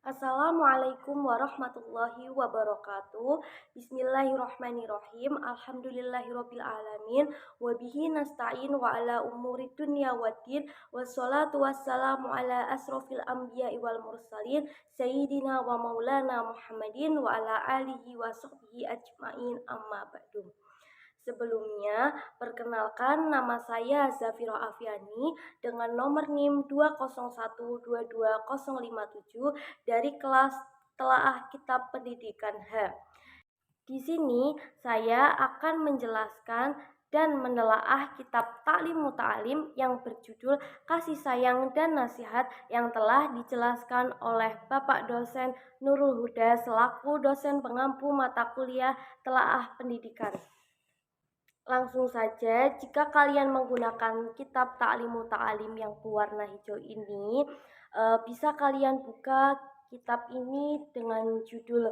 Assalamualaikum warahmatullahi wabarakatuh. Bismillahirrahmanirrahim. Alhamdulillahirabbil alamin wa bihi nasta'in wa ala umuri dunya waddin. Wassalatu wassalamu ala asrofil anbiya'i wal mursalin sayyidina wa maulana Muhammadin wa ala alihi wa sahbihi ajmain amma ba'du. Sebelumnya, perkenalkan nama saya Zafira Afiani dengan nomor NIM 201220057 dari kelas Telaah Kitab Pendidikan H. Di sini saya akan menjelaskan dan menelaah kitab Ta'lim Muta'alim yang berjudul Kasih Sayang dan Nasihat yang telah dijelaskan oleh Bapak Dosen Nurul Huda selaku dosen pengampu mata kuliah Telaah Pendidikan. Langsung saja, jika kalian menggunakan kitab Ta'limu Ta'alim yang berwarna hijau ini, bisa kalian buka kitab ini dengan judul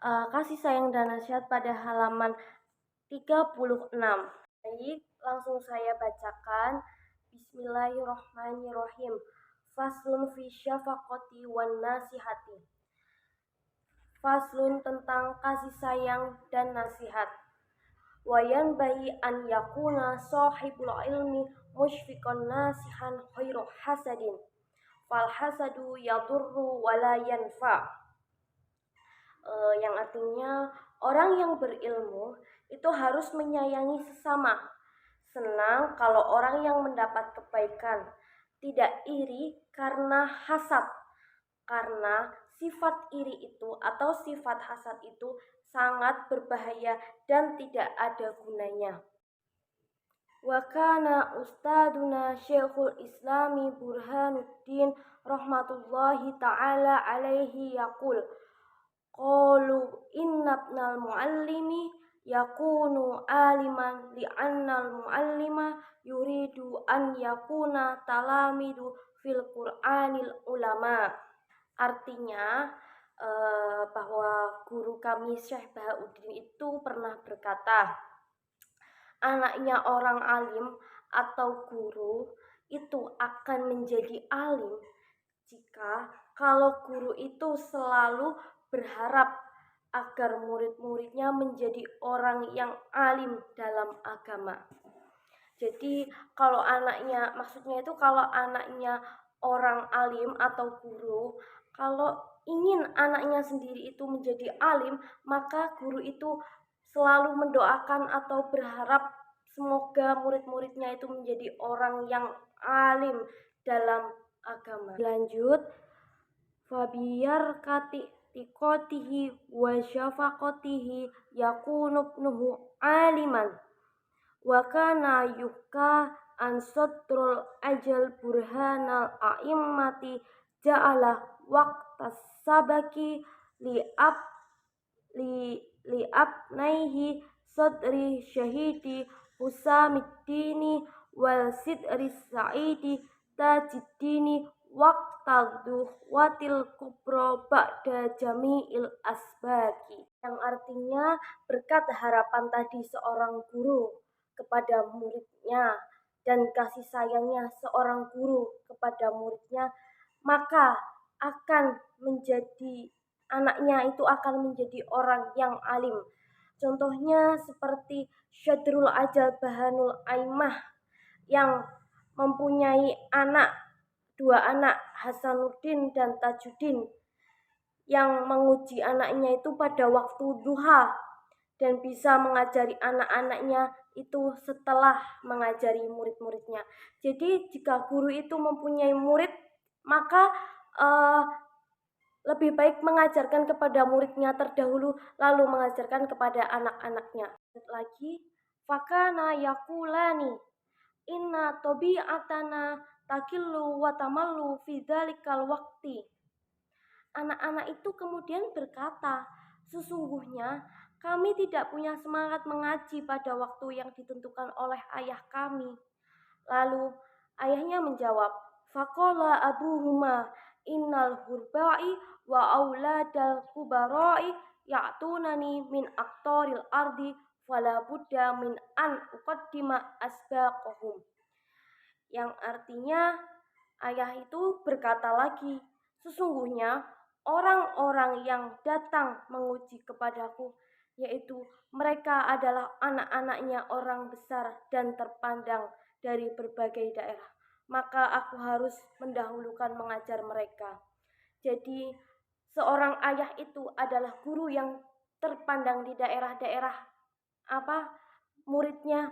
Kasih Sayang dan Nasihat pada halaman 36. Baik, langsung saya bacakan. Bismillahirrahmanirrahim. Faslun fi syafaqati wan nasihati. Faslun tentang kasih sayang dan nasihat. Wayan bayi an yakuna sahibul ilmi musyfiqan nasihan khairu hasadin fal hasadu yadurru wala yanfa. Yang artinya orang yang berilmu itu harus menyayangi sesama, senang kalau orang yang mendapat kebaikan, tidak iri karena hasad, karena sifat iri itu atau sifat hasad itu sangat berbahaya dan tidak ada gunanya. Wa kana ustaduna Syekhul Islami Burhanuddin rahmatullahi ta'ala alaihi yaqul qalu innabnal muallimi yakunu aliman li'annal muallima yuridu an yakuna talamidu fil Qur'anil ulama. Artinya bahwa guru kami Syekh Bahauddin itu pernah berkata, anaknya orang alim atau guru itu akan menjadi alim jika kalau guru itu selalu berharap agar murid-muridnya menjadi orang yang alim dalam agama. Jadi kalau anaknya, maksudnya itu kalau anaknya orang alim atau guru, kalau ingin anaknya sendiri itu menjadi alim, maka guru itu selalu mendoakan atau berharap semoga murid-muridnya itu menjadi orang yang alim dalam agama. Lanjut, fabiyar tikotihi wa syafaqatihi yakunu ibnuhu aliman wa kana yuka an sadrul ajal burhanal a'immati ja'ala waqtas sabaki li abnaihi sadri syahidi Husamiddini wal sidri sa'idi tajiddini waqtadduh watil kubro ba'da jami'il asbaki. Yang artinya berkat harapan tadi seorang guru kepada muridnya dan kasih sayangnya seorang guru kepada muridnya, maka akan menjadi anaknya itu akan menjadi orang yang alim. Contohnya seperti Syadrul Ajal Bahanul Aimah yang mempunyai dua anak Hasanuddin dan Tajuddin, yang menguji anaknya itu pada waktu duha dan bisa mengajari anak-anaknya itu setelah mengajari murid-muridnya. Jadi jika guru itu mempunyai murid, maka lebih baik mengajarkan kepada muridnya terdahulu, lalu mengajarkan kepada anak-anaknya. Lagi, fakana yakulani inna tobi'atana takillu wa tamallu fi dzalikal waqti. Anak-anak itu kemudian berkata, sesungguhnya kami tidak punya semangat mengaji pada waktu yang ditentukan oleh ayah kami. Lalu ayahnya menjawab, faqala abuhuma innal hurba'i wa auladal kubara'i ya'tunani min aqtaril ardi fala budda min an uqaddima asbaqahum. Yang artinya ayah itu berkata lagi, sesungguhnya orang-orang yang datang menguji kepadaku, yaitu mereka adalah anak-anaknya orang besar dan terpandang dari berbagai daerah. Maka aku harus mendahulukan mengajar mereka. Jadi, seorang ayah itu adalah guru yang terpandang di daerah-daerah muridnya,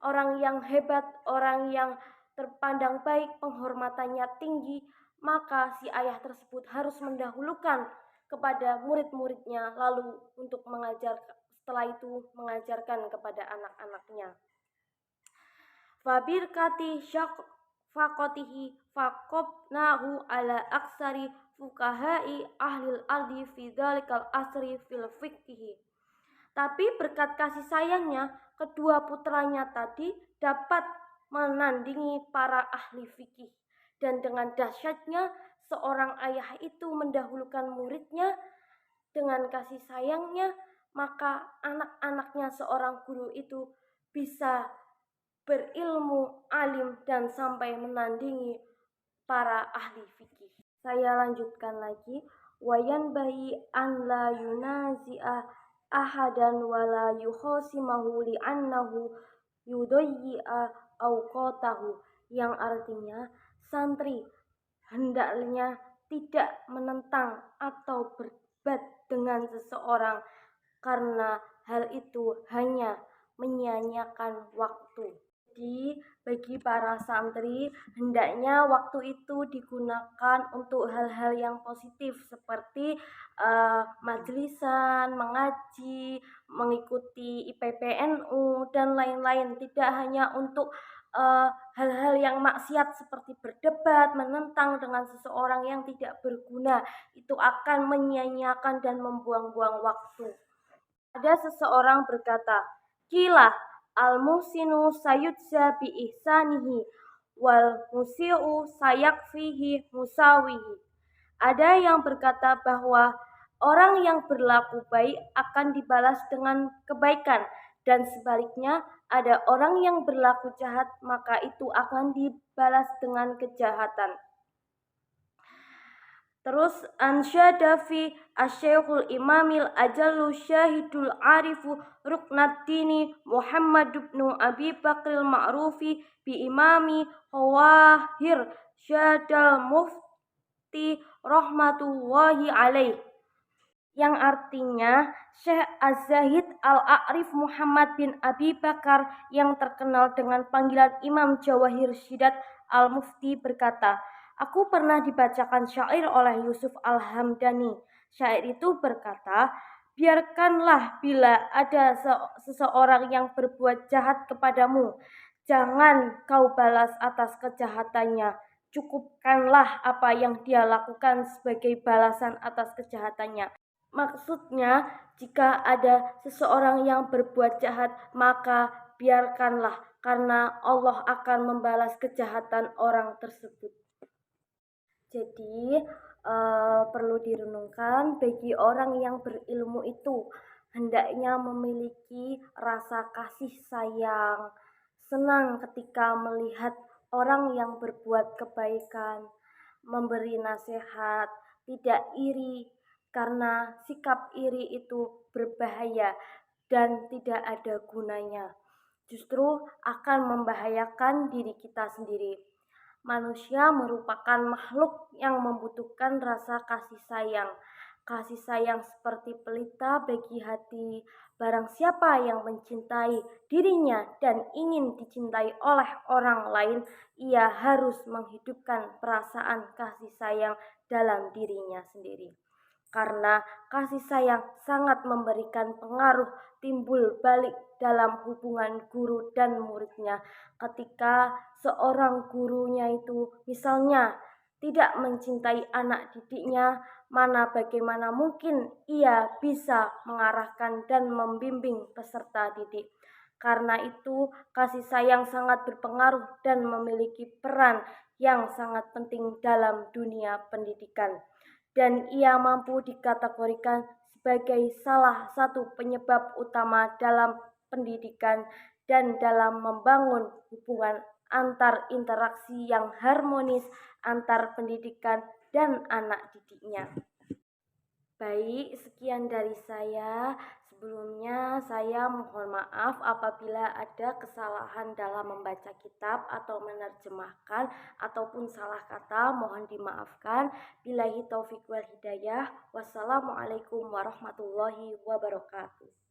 orang yang hebat, orang yang terpandang baik, penghormatannya tinggi, maka si ayah tersebut harus mendahulukan kepada murid-muridnya, lalu untuk mengajar, setelah itu mengajarkan kepada anak-anaknya. Fabirkati fakotihi fakobnahu ala aksari fukahai ahlil ardi fi dhalikal asri fil fikhi. Tapi berkat kasih sayangnya, kedua putranya tadi dapat menandingi para ahli fikih. Dan dengan dahsyatnya, seorang ayah itu mendahulukan muridnya dengan kasih sayangnya, maka anak-anaknya seorang guru itu bisa berilmu, alim, dan sampai menandingi para ahli fikih. Saya lanjutkan lagi. Wayan bayi an la yunazi'a ahadan wala yukhosimahu li'annahu yudayyi'a awqatahu, yang artinya santri hendaknya tidak menentang atau berdebat dengan seseorang karena hal itu hanya menyia-nyiakan waktu. Jadi bagi para santri hendaknya waktu itu digunakan untuk hal-hal yang positif seperti majlisan, mengaji, mengikuti IPPNU dan lain-lain. Tidak hanya untuk hal-hal yang maksiat seperti berdebat, menentang dengan seseorang yang tidak berguna. Itu akan menyia-nyiakan dan membuang-buang waktu. Ada seseorang berkata, "Qila al-muhsinu sayujza bi ihsanihi wal musii'u sayakfihi musawihi." Ada yang berkata bahwa orang yang berlaku baik akan dibalas dengan kebaikan, dan sebaliknya ada orang yang berlaku jahat maka itu akan dibalas dengan kejahatan. Terus ansyada fi asyaikhul imamil ajallu syahidul arifu ruknaddini Muhammad ibn Abi Bakril ma'rufi bi imami khawahir syadal mufti rahmatullahi alaih, yang artinya Syekh Az-Zahid Al-A'rif Muhammad bin Abi Bakar yang terkenal dengan panggilan Imam Jawahir Syidat Al-Mufti berkata, "Aku pernah dibacakan syair oleh Yusuf Al-Hamdani. Syair itu berkata, biarkanlah bila ada seseorang yang berbuat jahat kepadamu, jangan kau balas atas kejahatannya. Cukupkanlah apa yang dia lakukan sebagai balasan atas kejahatannya." Maksudnya, jika ada seseorang yang berbuat jahat, maka biarkanlah, karena Allah akan membalas kejahatan orang tersebut. Jadi perlu direnungkan, bagi orang yang berilmu itu hendaknya memiliki rasa kasih sayang, senang ketika melihat orang yang berbuat kebaikan, memberi nasihat, tidak iri, karena sikap iri itu berbahaya dan tidak ada gunanya. Justru akan membahayakan diri kita sendiri. Manusia merupakan makhluk yang membutuhkan rasa kasih sayang. Kasih sayang seperti pelita bagi hati. Barang siapa yang mencintai dirinya dan ingin dicintai oleh orang lain, ia harus menghidupkan perasaan kasih sayang dalam dirinya sendiri. Karena kasih sayang sangat memberikan pengaruh timbul balik dalam hubungan guru dan muridnya. Ketika seorang gurunya itu misalnya tidak mencintai anak didiknya, mana bagaimana mungkin ia bisa mengarahkan dan membimbing peserta didik. Karena itu, kasih sayang sangat berpengaruh dan memiliki peran yang sangat penting dalam dunia pendidikan. Dan ia mampu dikategorikan sebagai salah satu penyebab utama dalam pendidikan dan dalam membangun hubungan antar interaksi yang harmonis antar pendidikan dan anak didiknya. Baik, sekian dari saya. Sebelumnya, saya mohon maaf apabila ada kesalahan dalam membaca kitab atau menerjemahkan ataupun salah kata, mohon dimaafkan. Billahi taufiq wal hidayah. Wassalamualaikum warahmatullahi wabarakatuh.